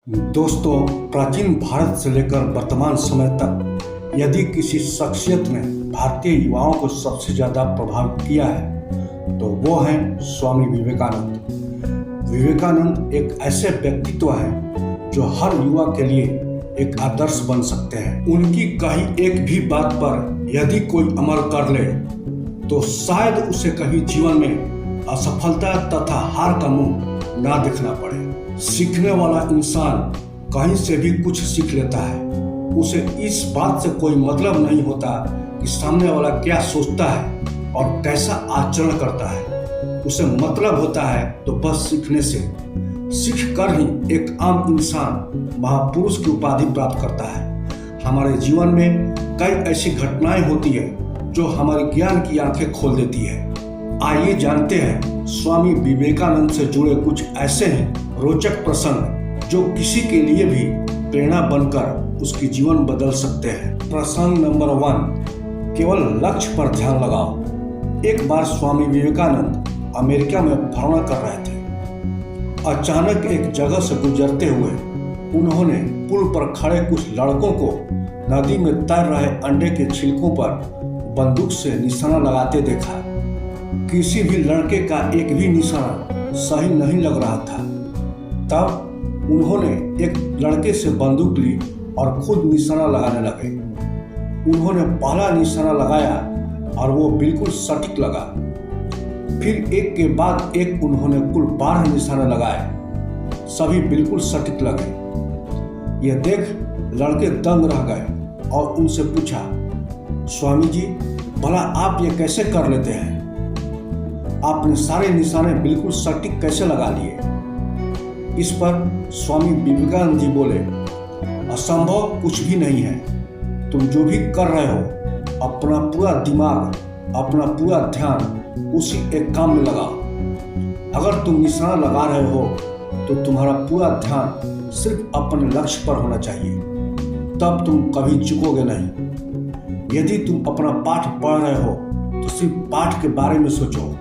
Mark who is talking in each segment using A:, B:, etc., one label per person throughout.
A: दोस्तों, प्राचीन भारत से लेकर वर्तमान समय तक यदि किसी शख्सियत ने भारतीय युवाओं को सबसे ज़्यादा प्रभावित किया है तो वो हैं स्वामी विवेकानंद। विवेकानंद एक ऐसे व्यक्तित्व हैं जो हर युवा के लिए एक आदर्श बन सकते हैं। उनकी कही एक भी बात पर यदि कोई अमल कर ले तो शायद उसे कभी जीवन में असफलता तथा हार का मुंह ना दिखना पड़े। सीखने वाला इंसान कहीं से भी कुछ सीख लेता है। उसे इस बात से कोई मतलब नहीं होता कि सामने वाला क्या सोचता है और कैसा आचरण करता है। उसे मतलब होता है तो बस सीखने से। सीख कर ही एक आम इंसान महापुरुष की उपाधि प्राप्त करता है। हमारे जीवन में कई ऐसी घटनाएं होती है जो हमारे ज्ञान की आंखें खोल देती है। आइए जानते हैं स्वामी विवेकानंद से जुड़े कुछ ऐसे ही रोचक प्रसंग जो किसी के लिए भी प्रेरणा बनकर उसकी जीवन बदल सकते हैं। प्रसंग नंबर 1, केवल लक्ष्य पर ध्यान लगाओ। एक बार स्वामी विवेकानंद अमेरिका में भ्रमण कर रहे थे। अचानक एक जगह से गुजरते हुए उन्होंने पुल पर खड़े कुछ लड़कों को नदी में तैर रहे अंडे के छिलकों पर बंदूक से निशाना लगाते देखा। किसी भी लड़के का एक भी निशाना सही नहीं लग रहा था। तब उन्होंने एक लड़के से बंदूक ली और खुद निशाना लगाने लगे। उन्होंने पहला निशाना लगाया और वो बिल्कुल सटीक लगा। फिर एक के बाद एक उन्होंने कुल 12 निशाने लगाए। सभी बिल्कुल सटीक लगे। यह देख लड़के दंग रह गए और उनसे पूछा, स्वामी जी, भला आप ये कैसे कर लेते हैं? आपने सारे निशाने बिल्कुल सटीक कैसे लगा लिए? इस पर स्वामी विवेकानंद जी बोले, असंभव कुछ भी नहीं है। तुम जो भी कर रहे हो अपना पूरा दिमाग, अपना पूरा ध्यान उसी एक काम में लगाओ। अगर तुम निशाना लगा रहे हो तो तुम्हारा पूरा ध्यान सिर्फ अपने लक्ष्य पर होना चाहिए। तब तुम कभी चूकोगे नहीं। यदि तुम अपना पाठ पढ़ रहे हो तो सिर्फ पाठ के बारे में सोचो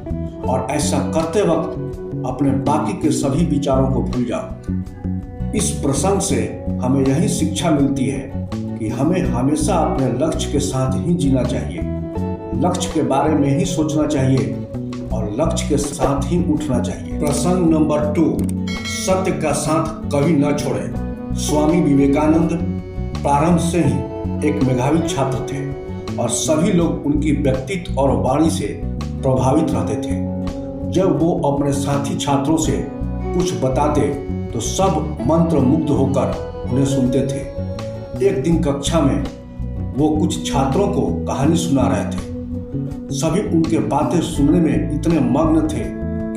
A: और ऐसा करते वक्त अपने बाकी के सभी विचारों को भूल जाओ। इस प्रसंग से हमें यही शिक्षा मिलती है कि हमें हमेशा अपने लक्ष्य के साथ ही जीना चाहिए। लक्ष्य के बारे में ही सोचना चाहिए और लक्ष्य के साथ ही उठना चाहिए। प्रसंग नंबर 2, सत्य का साथ कभी न छोड़ें। स्वामी विवेकानंद प्रारंभ से ही एक मेधावी छात्र थे और सभी लोग उनकी व्यक्तित्व और वाणी से प्रभावित रहते थे। जब वो अपने साथी छात्रों से कुछ बताते तो सब मंत्र मुग्ध होकर उन्हें सुनते थे। एक दिन कक्षा में वो कुछ छात्रों को कहानी सुना रहे थे। सभी उनके बातें सुनने में इतने मग्न थे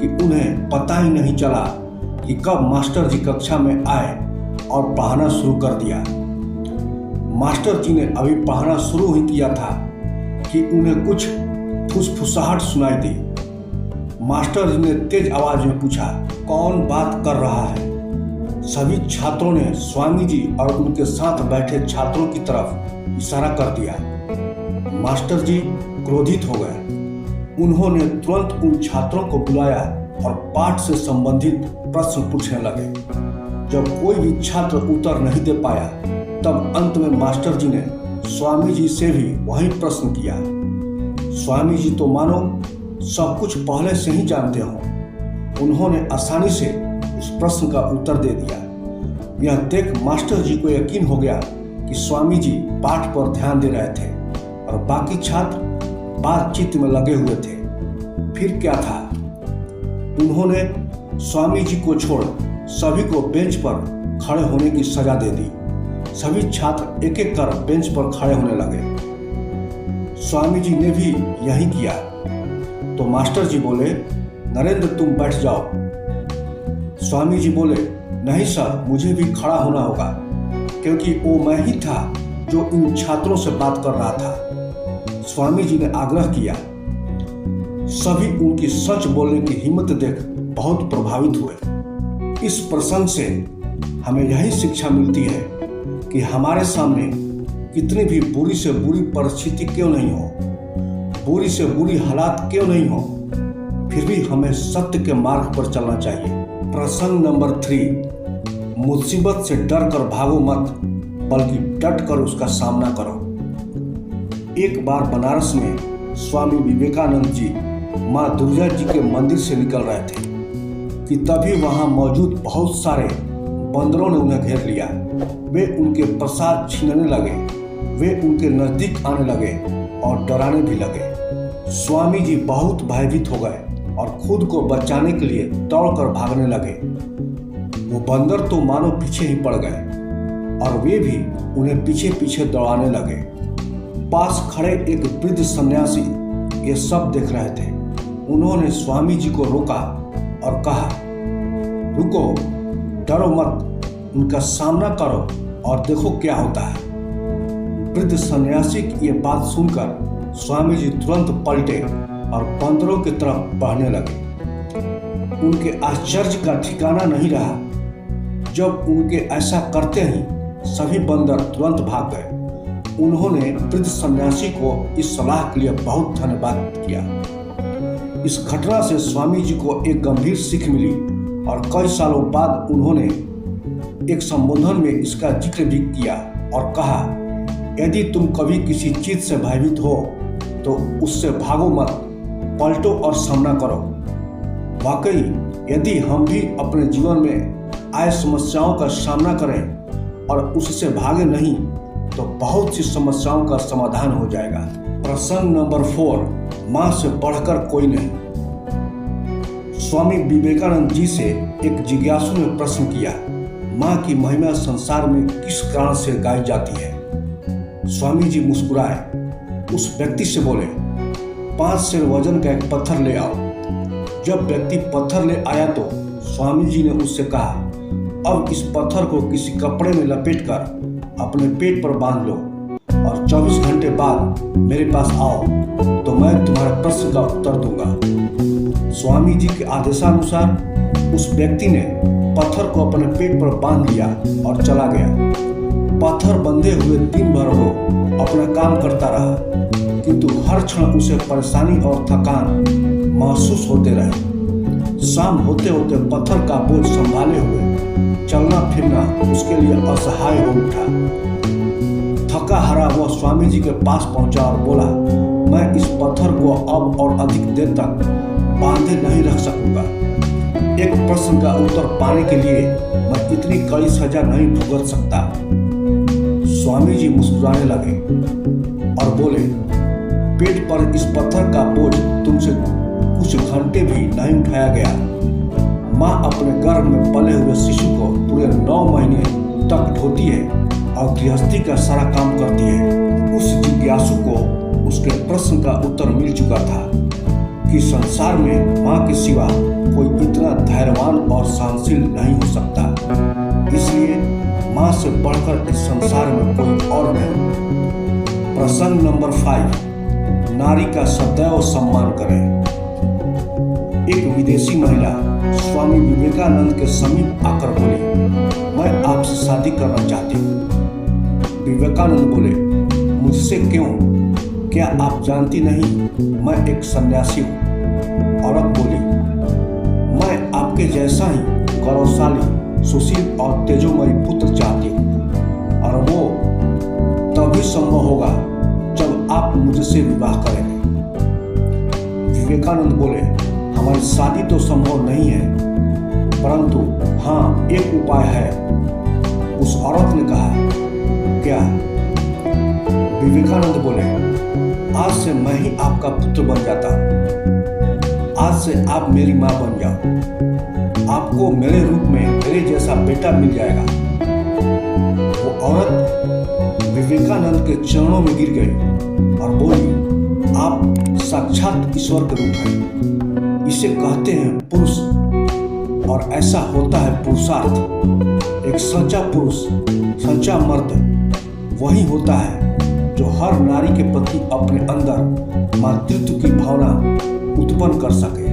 A: कि उन्हें पता ही नहीं चला कि कब मास्टर जी कक्षा में आए और पढ़ाना शुरू कर दिया। मास्टर जी ने अभी पढ़ाना शुरू ही किया था कि उन्हें कुछ फुसफुसाहट सुनाई दी। मास्टर जी ने तेज आवाज में पूछा, कौन बात कर रहा है? सभी छात्रों ने स्वामी जी और उनके साथ बैठे छात्रों की तरफ इशारा कर दिया। मास्टर जी क्रोधित हो गए। उन्होंने तुरंत उन छात्रों को बुलाया और पाठ से संबंधित प्रश्न पूछने लगे। जब कोई भी छात्र उत्तर नहीं दे पाया तब अंत में मास्टर जी ने स्वामी जी से भी वही प्रश्न किया। स्वामी जी तो मानो सब कुछ पहले से ही जानते हो। उन्होंने आसानी से उस प्रश्न का उत्तर दे दिया। यह देख मास्टर जी को यकीन हो गया कि स्वामी जी पाठ पर ध्यान दे रहे थे और बाकी छात्र बातचीत में लगे हुए थे। फिर क्या था, उन्होंने स्वामी जी को छोड़ सभी को बेंच पर खड़े होने की सजा दे दी। सभी छात्र एक एक कर बेंच पर खड़े होने लगे। स्वामी जी ने भी यही किया तो मास्टर जी बोले, नरेंद्र तुम बैठ जाओ। स्वामी जी बोले, नहीं सर, मुझे भी खड़ा होना होगा क्योंकि वो मैं ही था जो इन छात्रों से बात कर रहा था। स्वामी जी ने आग्रह किया। सभी उनकी सच बोलने की हिम्मत देख बहुत प्रभावित हुए। इस प्रसंग से हमें यही शिक्षा मिलती है कि हमारे सामने कितनी भी बुरी से बुरी परिस्थिति क्यों नहीं हो, बुरी से बुरी हालात क्यों नहीं हो, फिर भी हमें सत्य के मार्ग पर चलना चाहिए। प्रसंग नंबर 3, मुसीबत से डर कर भागो मत, बल्कि डट कर उसका सामना करो। एक बार बनारस में स्वामी विवेकानंद जी माँ दुर्गा जी के मंदिर से निकल रहे थे कि तभी वहां मौजूद बहुत सारे बंदरों ने उन्हें घेर लिया। वे उनके प्रसाद छीनने लगे, वे उनके नजदीक आने लगे और डराने भी लगे। स्वामी जी बहुत भयभीत हो गए और खुद को बचाने के लिए दौड़कर भागने लगे। वो बंदर तो मानो पीछे ही पड़ गए और वे भी उन्हें पीछे पीछे दौड़ाने लगे। पास खड़े एक वृद्ध सन्यासी ये सब देख रहे थे। उन्होंने स्वामी जी को रोका और कहा, रुको, डरो मत, उनका सामना करो और देखो क्या होता है। वृद्ध सन्यासी की ये बात सुनकर स्वामी जी तुरंत पलटे और बंदरों की तरफ बढ़ने लगे। उनके आश्चर्य का ठिकाना नहीं रहा जब उनके ऐसा करते ही सभी बंदर तुरंत भाग गए। उन्होंने वृद्ध सन्यासी को इस सलाह के लिए बहुत धन्यवाद किया। इस घटना से स्वामी जी को एक गंभीर सीख मिली और कई सालों बाद उन्होंने एक संबोधन में इसका जिक्र भी किया और कहा, यदि तुम कभी किसी चीज से भयभीत हो तो उससे भागो मत, पलटो और सामना करो। वाकई यदि हम भी अपने जीवन में आए समस्याओं का सामना करें और उससे भागे नहीं तो बहुत सी समस्याओं का समाधान हो जाएगा। प्रसंग नंबर 4, मां से बढ़कर कोई नहीं। स्वामी विवेकानंद जी से एक जिज्ञासु ने प्रश्न किया, मां की महिमा संसार में किस कारण से गाई जाती है? स्वामी जी मुस्कुराए, उस व्यक्ति से बोले, 5 सेर वजन का एक पत्थर ले आओ। जब व्यक्ति पत्थर ले आया तो स्वामी जी ने उससे कहा, अब इस पत्थर को किसी कपड़े में लपेटकर अपने पेट पर बांध लो और 24 घंटे बाद मेरे पास आओ तो मैं तुम्हारे प्रश्न का उत्तर दूंगा। स्वामी जी के आदेशानुसार उस व्यक्ति ने पत्थर को अपने पेट पर बांध लिया और चला गया। पत्थर बंधे हुए दिन भर वो अपना काम करता रहा, किंतु हर क्षण उसे परेशानी और थकान महसूस होते रहे। शाम होते होते पत्थर का बोझ संभाले हुए चलना फिरना उसके लिए असहाय हो उठा। थका हारा वह स्वामी जी के पास पहुंचा और बोला, मैं इस पत्थर को अब और अधिक देर तक बांधे नहीं रख सकूंगा। एक प्रश्न का उत्तर पाने के लिए मैं इतनी कड़ी सजा नहीं भुगत सकता। स्वामी जी मुस्कुराने लगे और बोले, पेट पर इस पत्थर का बोझ तुमसे कुछ घंटे भी नहीं उठाया गया। माँ अपने गर्भ में पले हुए शिशु को पूरे 9 महीने तक ढोती है और गृहस्थी का सारा काम करती है। उस जिज्ञासु को उसके प्रश्न का उत्तर मिल चुका था कि संसार में माँ के सिवा कोई इतना धैर्यवान और सहनशील नहीं हो सकता। इसलिए माँ से बढ़कर इस संसार में कोई और नहीं। प्रसंग नंबर 5, नारी का सदैव सम्मान करें। एक विदेशी महिला स्वामी विवेकानंद के समीप आकर बोली, मैं आपसे शादी करना चाहती हूँ। विवेकानंद बोले, मुझसे क्यों? क्या आप जानती नहीं मैं एक सन्यासी हूँ? औरत बोली, मैं आपके जैसा ही गौरवशाली, सुशील और तेजोमयी पुत्र चाहती हूँ और वो तभी संभव होगा जब आप मुझसे विवाह करेंगे। विवेकानंद बोले, हमारी शादी तो संभव नहीं है, परंतु हाँ एक उपाय है। उस औरत ने कहा, क्या? विवेकानंद बोले, आज से मैं ही आपका पुत्र बन जाता हूँ। आज से आप मेरी माँ बन जाओ। आपको मेरे रूप में मेरे जैसा बेटा मिल जाएगा। वो औरत विवेकानंद के चरणों में गिर गई और बोली, आप साक्षात ईश्वर के रूप हैं। इसे कहते हैं पुरुष और ऐसा होता है पुरुषार्थ। एक सच्चा पुरुष, सच्चा मर्द वही होता है जो हर नारी के प्रति अपने अंदर मातृत्व की भावना उत्पन्न कर सके।